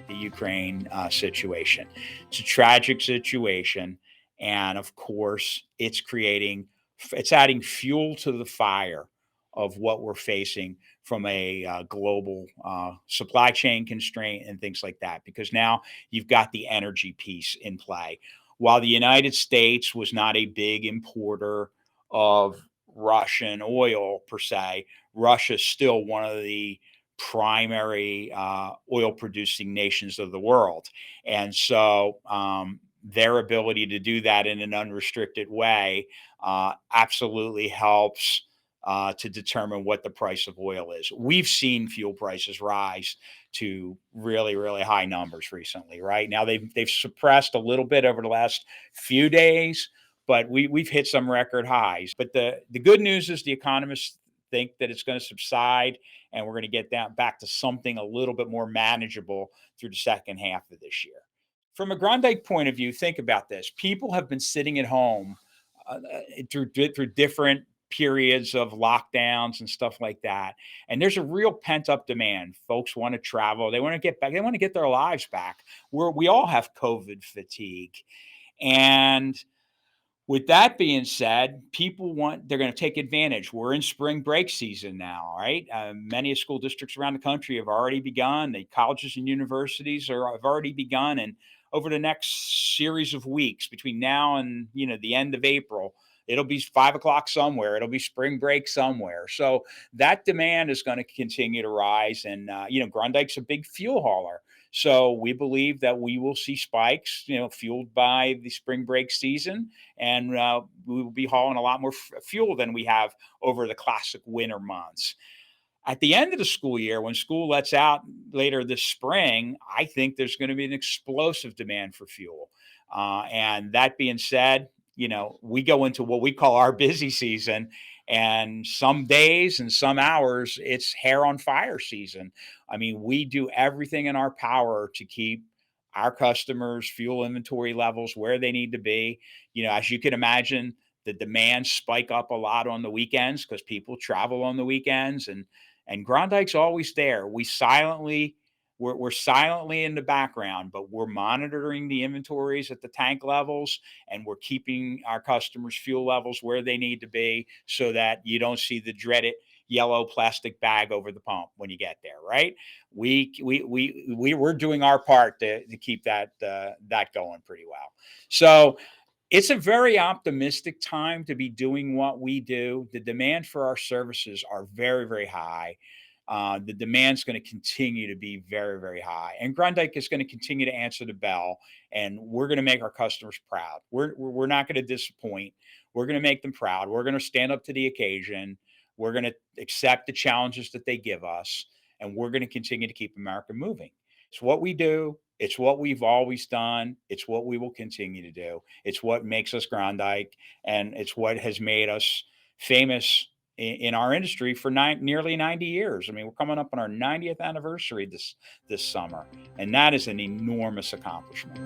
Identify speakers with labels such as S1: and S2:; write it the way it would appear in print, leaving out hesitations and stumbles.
S1: The Ukraine situation. It's a tragic situation, and of course, it's adding fuel to the fire of what we're facing from a global supply chain constraint and things like that. Because now you've got the energy piece in play. While the United States was not a big importer of Russian oil per se, Russia's still one of the primary oil producing nations of the world. And so their ability to do that in an unrestricted way absolutely helps to determine what the price of oil is. We've seen fuel prices rise to really, really high numbers recently. Right now, they've suppressed a little bit over the last few days, but we've hit some record highs. But the good news is the economists think that it's going to subside and we're going to get down back to something a little bit more manageable through the second half of this year. From a Groendyke point of view, think about this. People have been sitting at home through different periods of lockdowns and stuff like that. And there's a real pent up demand. Folks want to travel. They want to get back. They want to get their lives back. We all have COVID fatigue. And with that being said, they're going to take advantage. We're in spring break season now, right? Many school districts around the country have already begun. The colleges and universities have already begun. And over the next series of weeks between now and, the end of April, it'll be 5 o'clock somewhere. It'll be spring break somewhere. So that demand is going to continue to rise. And, Groendyke's a big fuel hauler. So we believe that we will see spikes, fueled by the spring break season, and we will be hauling a lot more fuel than we have over the classic winter months. At the end of the school year, when school lets out later this spring, I think there's going to be an explosive demand for fuel. And that being said, we go into what we call our busy season, and some days and some hours, it's hair on fire season. I mean, we do everything in our power to keep our customers' fuel inventory levels where they need to be. As you can imagine, the demands spike up a lot on the weekends because people travel on the weekends, and Groendyke's always there. We're silently in the background, but we're monitoring the inventories at the tank levels, and we're keeping our customers' fuel levels where they need to be so that you don't see the dreaded yellow plastic bag over the pump when you get there, right? We're doing our part to keep that going pretty well. So it's a very optimistic time to be doing what we do. The demand for our services are very, very high. The demand's going to continue to be very, very high. And Groendyke is going to continue to answer the bell, and we're going to make our customers proud. We're not going to disappoint. We're going to make them proud. We're going to stand up to the occasion. We're going to accept the challenges that they give us, and we're going to continue to keep America moving. It's what we do. It's what we've always done. It's what we will continue to do. It's what makes us Groendyke, and it's what has made us famous in our industry for nearly 90 years. I mean, we're coming up on our 90th anniversary this summer, and that is an enormous accomplishment.